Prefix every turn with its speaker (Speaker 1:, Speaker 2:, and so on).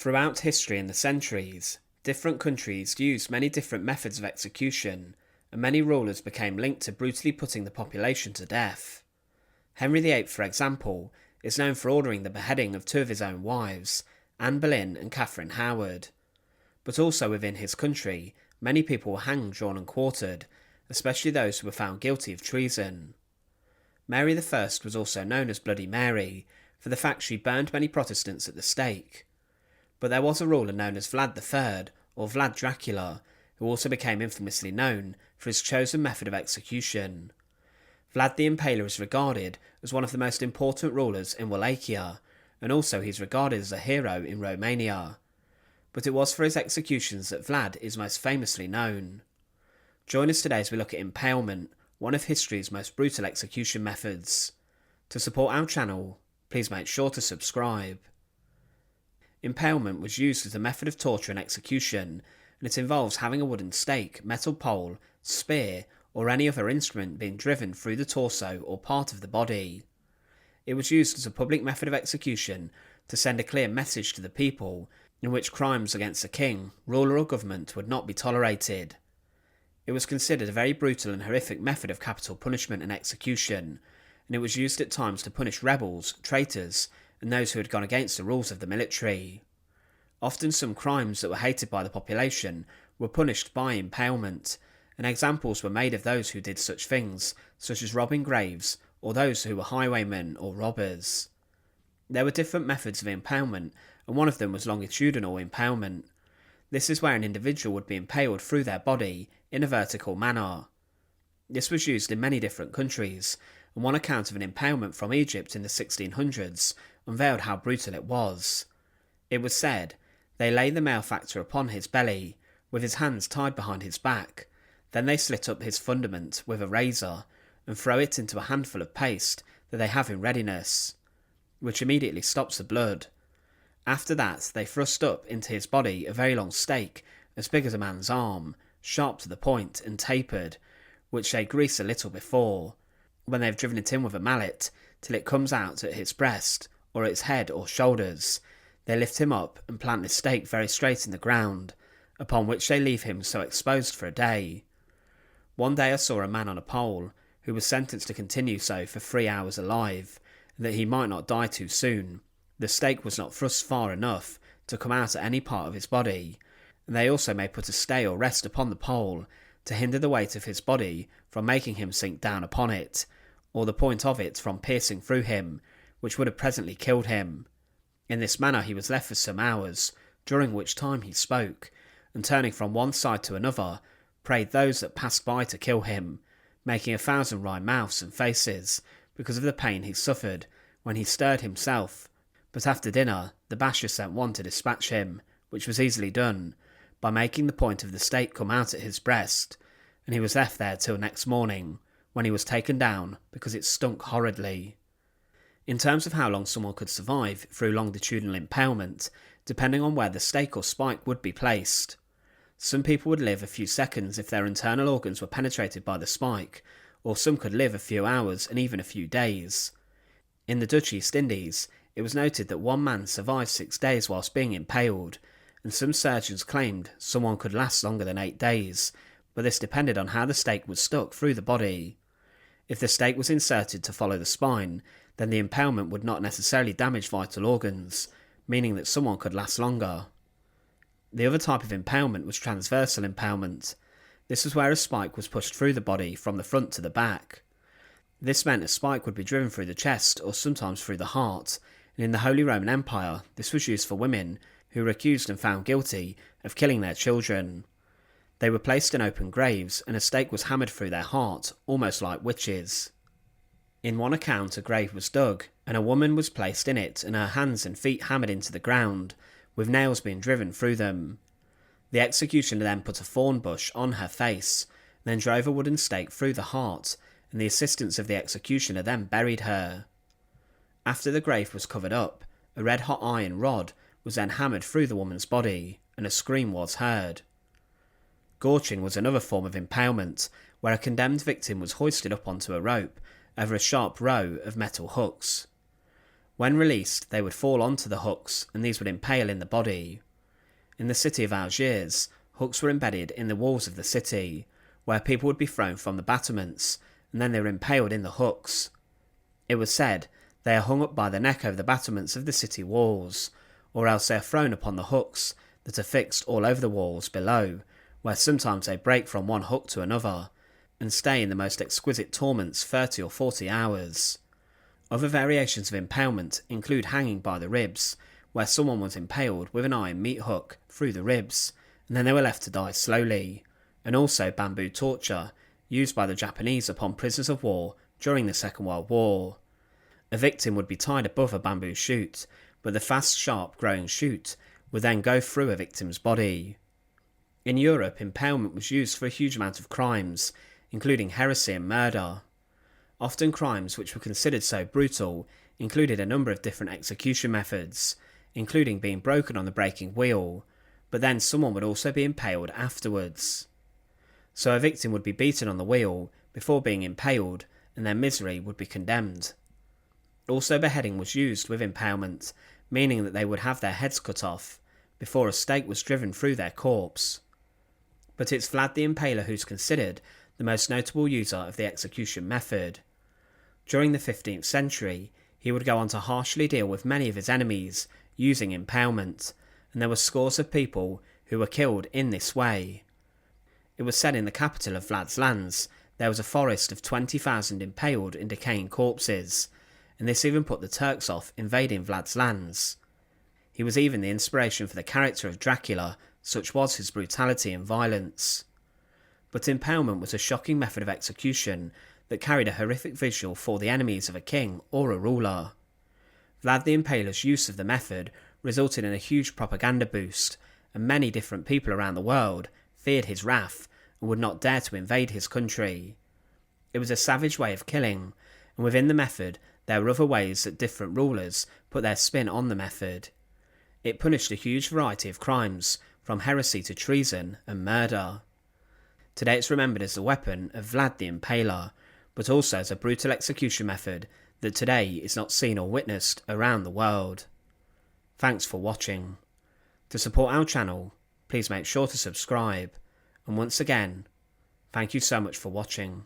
Speaker 1: Throughout history and the centuries, different countries used many different methods of execution, and many rulers became linked to brutally putting the population to death. Henry VIII, for example, is known for ordering the beheading of two of his own wives, Anne Boleyn and Catherine Howard. But also within his country, many people were hanged, drawn and quartered, especially those who were found guilty of treason. Mary I was also known as Bloody Mary, for the fact she burned many Protestants at the stake. But there was a ruler known as Vlad III, or Vlad Dracula, who also became infamously known for his chosen method of execution. Vlad the Impaler is regarded as one of the most important rulers in Wallachia, and also he is regarded as a hero in Romania. But it was for his executions that Vlad is most famously known. Join us today as we look at impalement, one of history's most brutal execution methods. To support our channel, please make sure to subscribe. Impalement was used as a method of torture and execution, and it involves having a wooden stake, metal pole, spear, or any other instrument being driven through the torso or part of the body. It was used as a public method of execution to send a clear message to the people in which crimes against a king, ruler or government would not be tolerated. It was considered a very brutal and horrific method of capital punishment and execution, and it was used at times to punish rebels, traitors, and those who had gone against the rules of the military. Often some crimes that were hated by the population were punished by impalement, and examples were made of those who did such things, such as robbing graves, or those who were highwaymen or robbers. There were different methods of impalement, and one of them was longitudinal impalement. This is where an individual would be impaled through their body in a vertical manner. This was used in many different countries, and one account of an impalement from Egypt in the 1600s unveiled how brutal it was. It was said, they lay the malefactor upon his belly, with his hands tied behind his back, then they slit up his fundament with a razor, and throw it into a handful of paste that they have in readiness, which immediately stops the blood. After that they thrust up into his body a very long stake, as big as a man's arm, sharp to the point and tapered, which they grease a little before, when they have driven it in with a mallet, till it comes out at his breast, or its head or shoulders. They lift him up and plant the stake very straight in the ground, upon which they leave him so exposed for a day. One day I saw a man on a pole, who was sentenced to continue so for 3 hours alive, and that he might not die too soon. The stake was not thrust far enough to come out at any part of his body, and they also may put a stay or rest upon the pole, to hinder the weight of his body from making him sink down upon it, or the point of it from piercing through him, which would have presently killed him. In this manner he was left for some hours, during which time he spoke, and turning from one side to another, prayed those that passed by to kill him, making 1,000 wry mouths and faces, because of the pain he suffered when he stirred himself. But after dinner, the basher sent one to dispatch him, which was easily done, by making the point of the stake come out at his breast, and he was left there till next morning, when he was taken down because it stunk horridly. In terms of how long someone could survive through longitudinal impalement, depending on where the stake or spike would be placed. Some people would live a few seconds if their internal organs were penetrated by the spike, or some could live a few hours and even a few days. In the Dutch East Indies, it was noted that one man survived 6 days whilst being impaled, and some surgeons claimed someone could last longer than 8 days, but this depended on how the stake was stuck through the body. If the stake was inserted to follow the spine, then the impalement would not necessarily damage vital organs, meaning that someone could last longer. The other type of impalement was transversal impalement. This was where a spike was pushed through the body from the front to the back. This meant a spike would be driven through the chest or sometimes through the heart, and in the Holy Roman Empire this was used for women who were accused and found guilty of killing their children. They were placed in open graves, and a stake was hammered through their heart, almost like witches. In one account a grave was dug, and a woman was placed in it and her hands and feet hammered into the ground, with nails being driven through them. The executioner then put a thorn bush on her face, then drove a wooden stake through the heart, and the assistants of the executioner then buried her. After the grave was covered up, a red-hot iron rod was then hammered through the woman's body, and a scream was heard. Gorching was another form of impalement, where a condemned victim was hoisted up onto a rope over a sharp row of metal hooks. When released, they would fall onto the hooks, and these would impale in the body. In the city of Algiers, hooks were embedded in the walls of the city, where people would be thrown from the battlements, and then they were impaled in the hooks. It was said they are hung up by the neck over the battlements of the city walls, or else they are thrown upon the hooks that are fixed all over the walls below, where sometimes they break from one hook to another, and stay in the most exquisite torments 30 or 40 hours. Other variations of impalement include hanging by the ribs, where someone was impaled with an iron meat hook through the ribs, and then they were left to die slowly, and also bamboo torture, used by the Japanese upon prisoners of war during the Second World War. A victim would be tied above a bamboo shoot, but the fast, sharp growing shoot would then go through a victim's body. In Europe, impalement was used for a huge amount of crimes, including heresy and murder. Often crimes which were considered so brutal included a number of different execution methods, including being broken on the breaking wheel, but then someone would also be impaled afterwards. So a victim would be beaten on the wheel before being impaled, and their misery would be condemned. Also, beheading was used with impalement, meaning that they would have their heads cut off before a stake was driven through their corpse. But it's Vlad the Impaler who's considered the most notable user of the execution method. During the 15th century, he would go on to harshly deal with many of his enemies using impalement, and there were scores of people who were killed in this way. It was said in the capital of Vlad's lands there was a forest of 20,000 impaled and decaying corpses, and this even put the Turks off invading Vlad's lands. He was even the inspiration for the character of Dracula, such was his brutality and violence. But impalement was a shocking method of execution that carried a horrific visual for the enemies of a king or a ruler. Vlad the Impaler's use of the method resulted in a huge propaganda boost, and many different people around the world feared his wrath and would not dare to invade his country. It was a savage way of killing, and within the method there were other ways that different rulers put their spin on the method. It punished a huge variety of crimes, from heresy to treason and murder. Today it's remembered as the weapon of Vlad the Impaler, but also as a brutal execution method that today is not seen or witnessed around the world. Thanks for watching. To support our channel, please make sure to subscribe, and once again, thank you so much for watching.